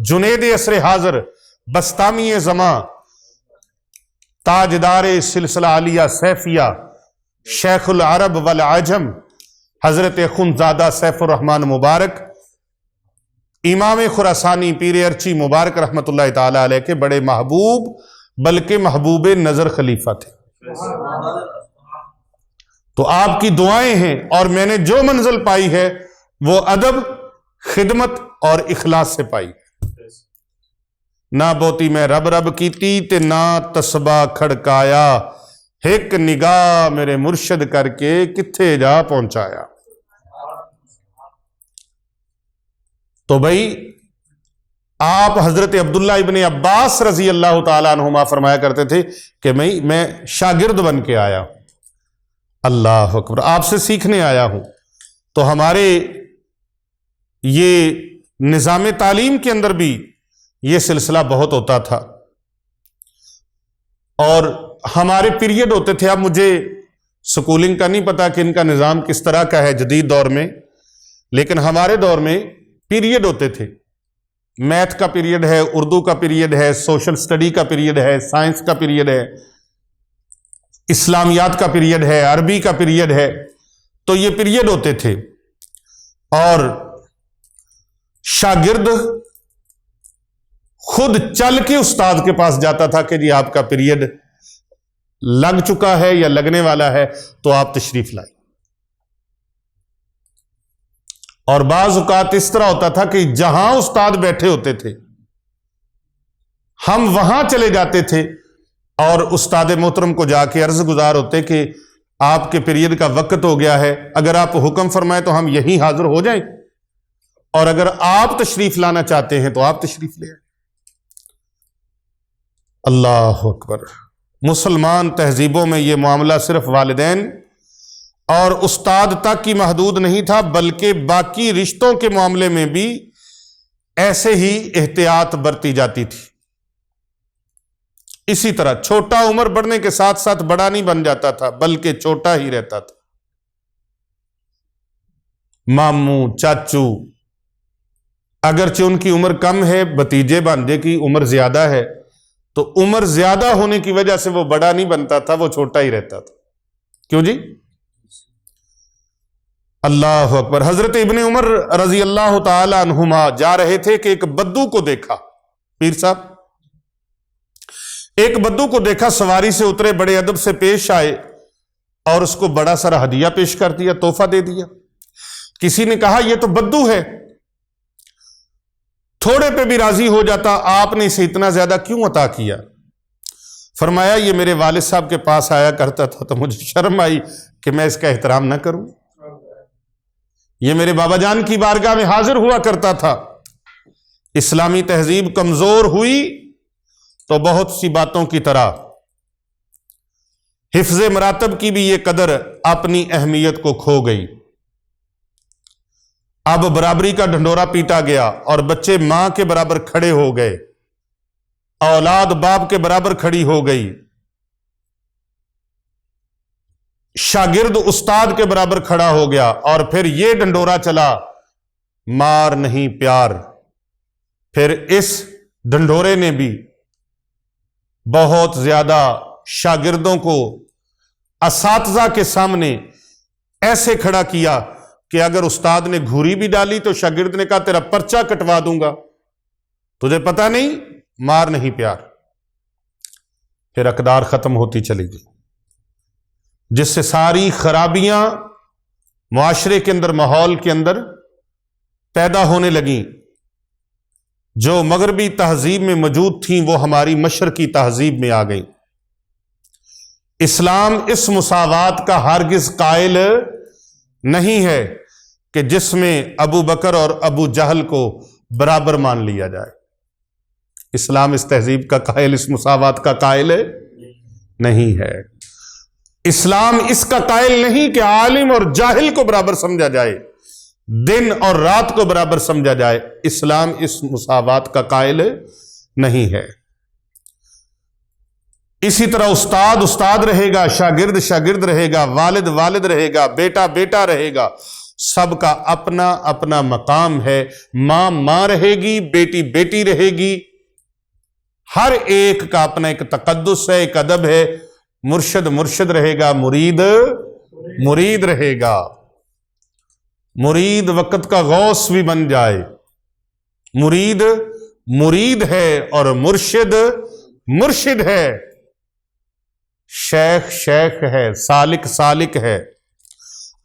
جنید عصر حاضر، بستامی زماں، تاجدار سلسلہ عالیہ سیفیہ، شیخ العرب والعجم، حضرت اخندزادہ سیف الرحمن مبارک، امام خراسانی پیر ارچی مبارک رحمت اللہ تعالی علیہ کے بڑے محبوب بلکہ محبوب نظر خلیفہ تھے۔ تو آپ کی دعائیں ہیں، اور میں نے جو منزل پائی ہے وہ ادب، خدمت اور اخلاص سے پائی۔ نہ بوتی میں رب رب کیتی تے نہ تسبہ کھڑکایا، ایک نگاہ میرے مرشد کر کے کتھے جا پہنچایا۔ تو بھائی آپ حضرت عبداللہ ابن عباس رضی اللہ تعالیٰ عنہما فرمایا کرتے تھے کہ میں شاگرد بن کے آیا، اللہ اکبر، آپ سے سیکھنے آیا ہوں۔ تو ہمارے یہ نظام تعلیم کے اندر بھی یہ سلسلہ بہت ہوتا تھا، اور ہمارے پیریڈ ہوتے تھے۔ اب مجھے سکولنگ کا نہیں پتا کہ ان کا نظام کس طرح کا ہے جدید دور میں، لیکن ہمارے دور میں پیریڈ ہوتے تھے۔ میتھ کا پیریڈ ہے، اردو کا پیریڈ ہے، سوشل سٹڈی کا پیریڈ ہے، سائنس کا پیریڈ ہے، اسلامیات کا پیریڈ ہے، عربی کا پیریڈ ہے۔ تو یہ پیریڈ ہوتے تھے، اور شاگرد خود چل کے استاد کے پاس جاتا تھا کہ جی آپ کا پیریڈ لگ چکا ہے یا لگنے والا ہے، تو آپ تشریف لائیں۔ اور بعض اوقات اس طرح ہوتا تھا کہ جہاں استاد بیٹھے ہوتے تھے ہم وہاں چلے جاتے تھے، اور استاد محترم کو جا کے عرض گزار ہوتے کہ آپ کے پیریڈ کا وقت ہو گیا ہے، اگر آپ حکم فرمائیں تو ہم یہیں حاضر ہو جائیں، اور اگر آپ تشریف لانا چاہتے ہیں تو آپ تشریف لے آئیں۔ اللہ اکبر۔ مسلمان تہذیبوں میں یہ معاملہ صرف والدین اور استاد تک کی محدود نہیں تھا، بلکہ باقی رشتوں کے معاملے میں بھی ایسے ہی احتیاط برتی جاتی تھی۔ اسی طرح چھوٹا عمر بڑھنے کے ساتھ ساتھ بڑا نہیں بن جاتا تھا، بلکہ چھوٹا ہی رہتا تھا۔ ماموں، چاچو، اگرچہ ان کی عمر کم ہے، بھتیجے بھانجے کی عمر زیادہ ہے، تو عمر زیادہ ہونے کی وجہ سے وہ بڑا نہیں بنتا تھا، وہ چھوٹا ہی رہتا تھا۔ کیوں جی؟ اللہ اکبر۔ حضرت ابن عمر رضی اللہ تعالی عنہما جا رہے تھے کہ ایک بدو کو دیکھا، پیر صاحب ایک بدو کو دیکھا، سواری سے اترے، بڑے ادب سے پیش آئے اور اس کو بڑا سارا ہدیہ پیش کر دیا، تحفہ دے دیا۔ کسی نے کہا یہ تو بدو ہے، تھوڑے پہ بھی راضی ہو جاتا، آپ نے اسے اتنا زیادہ کیوں عطا کیا؟ فرمایا یہ میرے والد صاحب کے پاس آیا کرتا تھا تو مجھے شرم آئی کہ میں اس کا احترام نہ کروں۔ یہ میرے بابا جان کی بارگاہ میں حاضر ہوا کرتا تھا۔ اسلامی تہذیب کمزور ہوئی تو بہت سی باتوں کی طرح حفظ مراتب کی بھی یہ قدر اپنی اہمیت کو کھو گئی۔ اب برابری کا ڈھنڈورا پیٹا گیا اور بچے ماں کے برابر کھڑے ہو گئے، اولاد باپ کے برابر کھڑی ہو گئی، شاگرد استاد کے برابر کھڑا ہو گیا، اور پھر یہ ڈنڈورا چلا، مار نہیں پیار۔ پھر اس ڈنڈورے نے بھی بہت زیادہ شاگردوں کو اساتذہ کے سامنے ایسے کھڑا کیا کہ اگر استاد نے گھوری بھی ڈالی تو شاگرد نے کہا تیرا پرچہ کٹوا دوں گا، تجھے پتہ نہیں، مار نہیں پیار۔ پھر اقدار ختم ہوتی چلی گئی، جس سے ساری خرابیاں معاشرے کے اندر، ماحول کے اندر پیدا ہونے لگیں۔ جو مغربی تہذیب میں موجود تھیں وہ ہماری مشرقی تہذیب میں آ گئیں۔ اسلام اس مساوات کا ہرگز قائل نہیں ہے کہ جس میں ابو بکر اور ابو جہل کو برابر مان لیا جائے۔ اسلام اس تہذیب کا قائل، اس مساوات کا قائل نہیں ہے۔ اسلام اس کا قائل نہیں کہ عالم اور جاہل کو برابر سمجھا جائے، دن اور رات کو برابر سمجھا جائے۔ اسلام اس مساوات کا قائل نہیں ہے۔ اسی طرح استاد استاد رہے گا، شاگرد شاگرد رہے گا، والد والد رہے گا، بیٹا بیٹا رہے گا، سب کا اپنا اپنا مقام ہے۔ ماں ماں رہے گی، بیٹی بیٹی رہے گی، ہر ایک کا اپنا ایک تقدس ہے، ایک ادب ہے۔ مرشد مرشد رہے گا، مرید مرید رہے گا۔ مرید وقت کا غوث بھی بن جائے، مرید مرید ہے اور مرشد مرشد ہے، شیخ شیخ ہے، سالک سالک ہے۔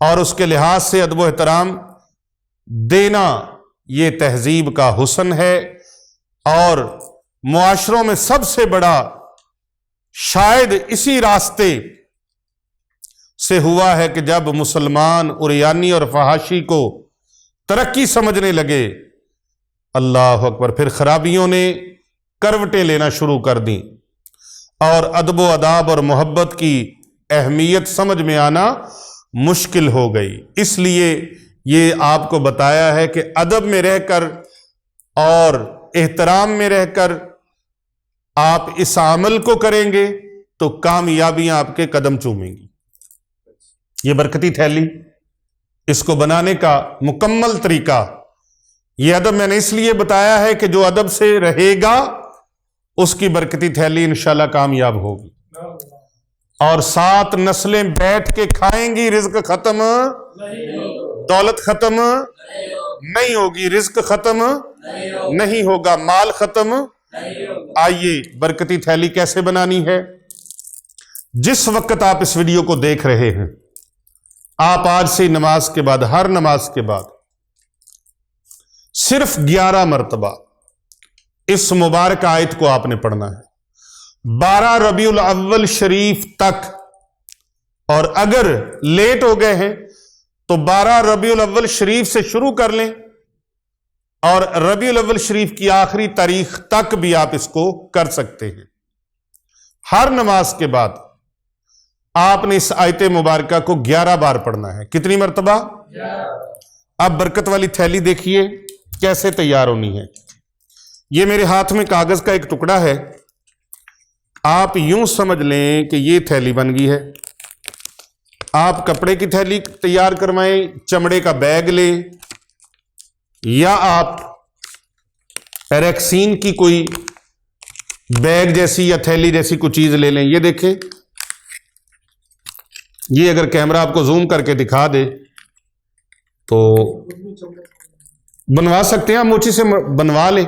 اور اس کے لحاظ سے ادب و احترام دینا یہ تہذیب کا حسن ہے۔ اور معاشروں میں سب سے بڑا شاید اسی راستے سے ہوا ہے کہ جب مسلمان عریانی اور فحاشی کو ترقی سمجھنے لگے، اللہ اکبر، پھر خرابیوں نے کروٹیں لینا شروع کر دیں اور ادب و اداب اور محبت کی اہمیت سمجھ میں آنا مشکل ہو گئی۔ اس لیے یہ آپ کو بتایا ہے کہ ادب میں رہ کر اور احترام میں رہ کر آپ اس عمل کو کریں گے تو کامیابیاں آپ کے قدم چومیں گی۔ یہ برکتی تھیلی، اس کو بنانے کا مکمل طریقہ، یہ ادب میں نے اس لیے بتایا ہے کہ جو ادب سے رہے گا اس کی برکتی تھیلی انشاءاللہ کامیاب ہوگی۔ اور 7 نسلیں بیٹھ کے کھائیں گی، رزق ختم دولت ختم نہیں ہوگی، رزق ختم نہیں ہوگا، مال ختم۔ آئیے برکتی تھیلی کیسے بنانی ہے؟ جس وقت آپ اس ویڈیو کو دیکھ رہے ہیں، آپ آج سے نماز کے بعد، ہر نماز کے بعد صرف 11 مرتبہ اس مبارک آیت کو آپ نے پڑھنا ہے 12 ربیع الاول شریف تک، اور اگر لیٹ ہو گئے ہیں تو 12 ربیع الاول شریف سے شروع کر لیں اور ربیع الاول شریف کی آخری تاریخ تک بھی آپ اس کو کر سکتے ہیں۔ ہر نماز کے بعد آپ نے اس آیت مبارکہ کو 11 بار پڑھنا ہے۔ کتنی مرتبہ؟ اب برکت والی تھیلی دیکھیے کیسے تیار ہونی ہے۔ یہ میرے ہاتھ میں کاغذ کا ایک ٹکڑا ہے، آپ یوں سمجھ لیں کہ یہ تھیلی بن گئی ہے۔ آپ کپڑے کی تھیلی تیار کروائیں، چمڑے کا بیگ لیں، یا آپ ریکسین کی کوئی بیگ جیسی یا تھیلی جیسی کوئی چیز لے لیں۔ یہ دیکھیں، یہ اگر کیمرہ آپ کو زوم کر کے دکھا دے تو بنوا سکتے ہیں، آپ موچی سے بنوا لیں،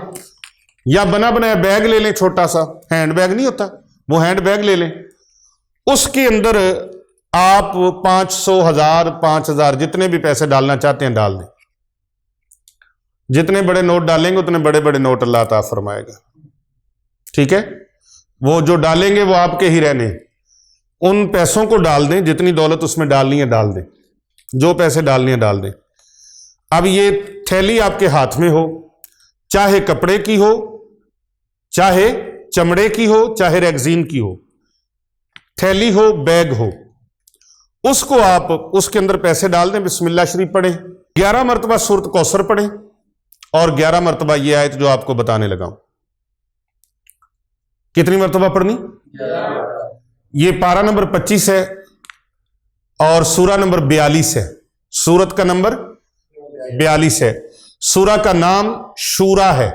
یا بنا بنایا بیگ لے لیں، چھوٹا سا ہینڈ بیگ نہیں ہوتا، وہ ہینڈ بیگ لے لیں۔ اس کے اندر آپ 500، 1000، 5000 جتنے بھی پیسے ڈالنا چاہتے ہیں ڈال دیں۔ جتنے بڑے نوٹ ڈالیں گے اتنے بڑے بڑے نوٹ اللہ عطا فرمائے گا، ٹھیک ہے؟ وہ جو ڈالیں گے وہ آپ کے ہی رہنے، ان پیسوں کو ڈال دیں، جتنی دولت اس میں ڈالنی ہے ڈال دیں، جو پیسے ڈالنی ہے ڈال دیں۔ اب یہ تھیلی آپ کے ہاتھ میں ہو، چاہے کپڑے کی ہو، چاہے چمڑے کی ہو، چاہے ریگزین کی ہو، تھیلی ہو، بیگ ہو، اس کو آپ اس کے اندر پیسے ڈال دیں، بسم اللہ شریف پڑھیں، 11 مرتبہ سورۃ کوثر پڑھیں، اور 11 مرتبہ یہ آیت جو آپ کو بتانے لگا ہوں۔ کتنی مرتبہ پڑھنی؟ یہ پارہ نمبر 25 ہے اور سورہ نمبر 42 ہے۔ سورت کا نمبر 42 ہے، سورہ کا نام شورا ہے،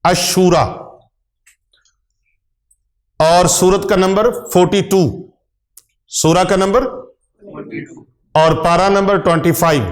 الشورا، اور سورت کا نمبر 42، سورہ کا نمبر 42 اور پارہ نمبر 25۔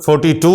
42,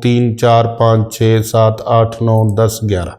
3 4 5 6 7 8 9 10 11,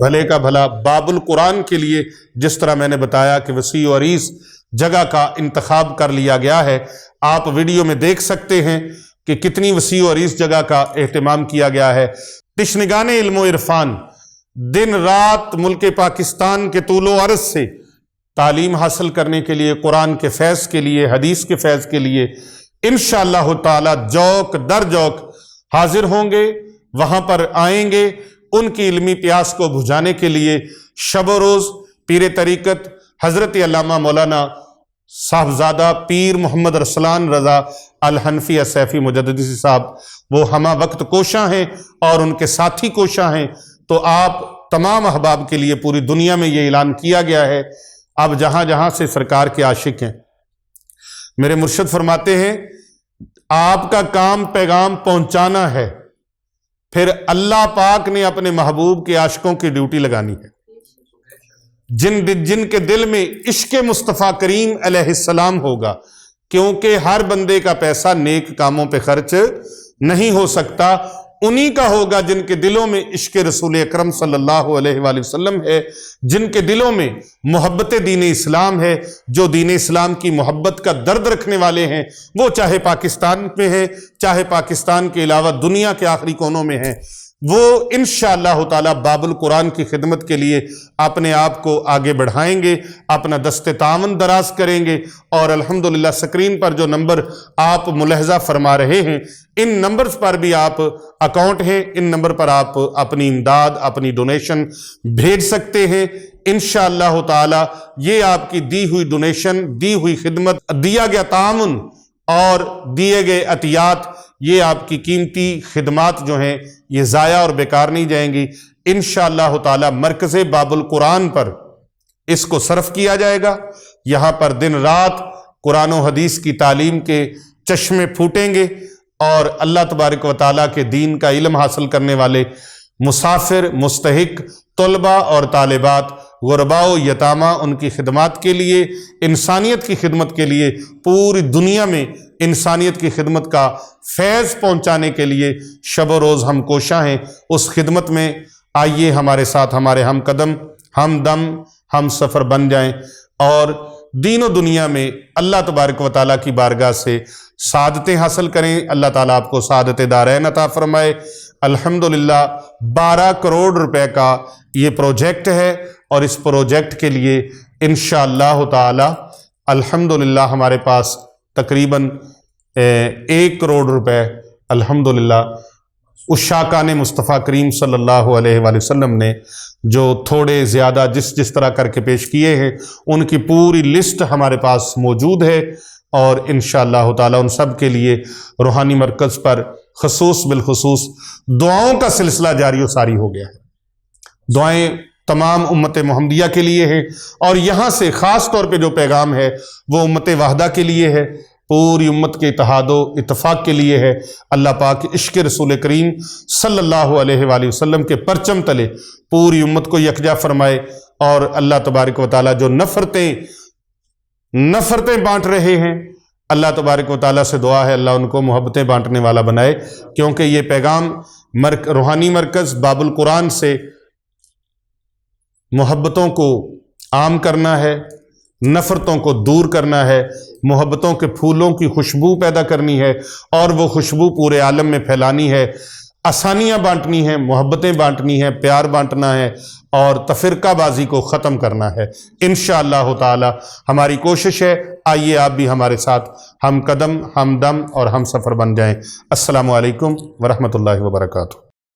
بھلے کا بھلا باب القرآن کے لیے جس طرح میں نے بتایا کہ وسیع و عریض جگہ کا انتخاب کر لیا گیا ہے، آپ ویڈیو میں دیکھ سکتے ہیں کہ کتنی وسیع و عریض جگہ کا اہتمام کیا گیا ہے۔ تشنگان علم و عرفان دن رات ملک پاکستان کے طول و عرض سے تعلیم حاصل کرنے کے لیے، قرآن کے فیض کے لیے، حدیث کے فیض کے لیے انشاءاللہ تعالی جوک در جوک حاضر ہوں گے، وہاں پر آئیں گے۔ ان کی علمی پیاس کو بجھانے کے لیے شب و روز پیر طریقت حضرت علامہ مولانا صاحبزادہ پیر محمد رسلان رضا الحنفی سیفی مجددی صاحب وہ ہمہ وقت کوشاں ہیں اور ان کے ساتھی کوشاں ہیں۔ تو آپ تمام احباب کے لیے پوری دنیا میں یہ اعلان کیا گیا ہے، اب جہاں جہاں سے سرکار کے عاشق ہیں، میرے مرشد فرماتے ہیں آپ کا کام پیغام پہنچانا ہے، پھر اللہ پاک نے اپنے محبوب کے عاشقوں کی ڈیوٹی لگانی ہے۔ جن کے دل میں عشق مصطفیٰ کریم علیہ السلام ہوگا، کیونکہ ہر بندے کا پیسہ نیک کاموں پہ خرچ نہیں ہو سکتا، انہی کا ہوگا جن کے دلوں میں عشق رسول اکرم صلی اللہ علیہ وآلہ وسلم ہے، جن کے دلوں میں محبت دین اسلام ہے، جو دین اسلام کی محبت کا درد رکھنے والے ہیں، وہ چاہے پاکستان میں ہیں، چاہے پاکستان کے علاوہ دنیا کے آخری کونوں میں ہیں، وہ انشاءاللہ تعالی باب القرآن کی خدمت کے لیے اپنے آپ کو آگے بڑھائیں گے، اپنا دست تعاون دراز کریں گے۔ اور الحمدللہ سکرین پر جو نمبر آپ ملاحظہ فرما رہے ہیں، ان نمبرز پر بھی آپ اکاؤنٹ ہیں، ان نمبر پر آپ اپنی امداد، اپنی ڈونیشن بھیج سکتے ہیں۔ انشاءاللہ تعالی یہ آپ کی دی ہوئی ڈونیشن، دی ہوئی خدمت، دیا گیا تعاون اور دیے گئے عطیات، یہ آپ کی قیمتی خدمات جو ہیں یہ ضائع اور بیکار نہیں جائیں گی۔ انشاءاللہ تعالی مرکز باب القرآن پر اس کو صرف کیا جائے گا، یہاں پر دن رات قرآن و حدیث کی تعلیم کے چشمے پھوٹیں گے، اور اللہ تبارک و تعالیٰ کے دین کا علم حاصل کرنے والے مسافر، مستحق طلباء اور طالبات، غرباء و یتامہ، ان کی خدمات کے لیے، انسانیت کی خدمت کے لیے، پوری دنیا میں انسانیت کی خدمت کا فیض پہنچانے کے لیے شب و روز ہم کوشاں ہیں۔ اس خدمت میں آئیے ہمارے ساتھ، ہمارے ہم قدم، ہم دم، ہم سفر بن جائیں، اور دین و دنیا میں اللہ تبارک و تعالیٰ کی بارگاہ سے سعادتیں حاصل کریں۔ اللہ تعالیٰ آپ کو سعادت دارین عطا فرمائے۔ الحمدللہ 12 کروڑ روپے کا یہ پروجیکٹ ہے، اور اس پروجیکٹ کے لیے انشاءاللہ تعالی الحمدللہ ہمارے پاس تقریباً 1 کروڑ روپے الحمدللہ عشاقان مصطفیٰ کریم صلی اللہ علیہ وآلہ وسلم نے جو تھوڑے زیادہ جس طرح کر کے پیش کیے ہیں، ان کی پوری لسٹ ہمارے پاس موجود ہے، اور انشاءاللہ تعالی ان سب کے لیے روحانی مرکز پر خصوص بالخصوص دعاؤں کا سلسلہ جاری و ساری ہو گیا ہے۔ دعائیں تمام امت محمدیہ کے لیے ہیں، اور یہاں سے خاص طور پہ جو پیغام ہے وہ امت واحدہ کے لیے ہے، پوری امت کے اتحاد و اتفاق کے لیے ہے۔ اللہ پاک عشق رسول کریم صلی اللہ علیہ وآلہ وسلم کے پرچم تلے پوری امت کو یکجا فرمائے، اور اللہ تبارک و تعالیٰ جو نفرتیں بانٹ رہے ہیں، اللہ تبارک و تعالیٰ سے دعا ہے اللہ ان کو محبتیں بانٹنے والا بنائے، کیونکہ یہ پیغام روحانی مرکز باب القرآن سے محبتوں کو عام کرنا ہے، نفرتوں کو دور کرنا ہے، محبتوں کے پھولوں کی خوشبو پیدا کرنی ہے، اور وہ خوشبو پورے عالم میں پھیلانی ہے، آسانیاں بانٹنی ہیں، محبتیں بانٹنی ہیں، پیار بانٹنا ہے، اور تفرقہ بازی کو ختم کرنا ہے۔ انشاءاللہ تعالی ہماری کوشش ہے، آئیے آپ بھی ہمارے ساتھ ہم قدم، ہم دم اور ہم سفر بن جائیں۔ السلام علیکم ورحمۃ اللہ وبرکاتہ۔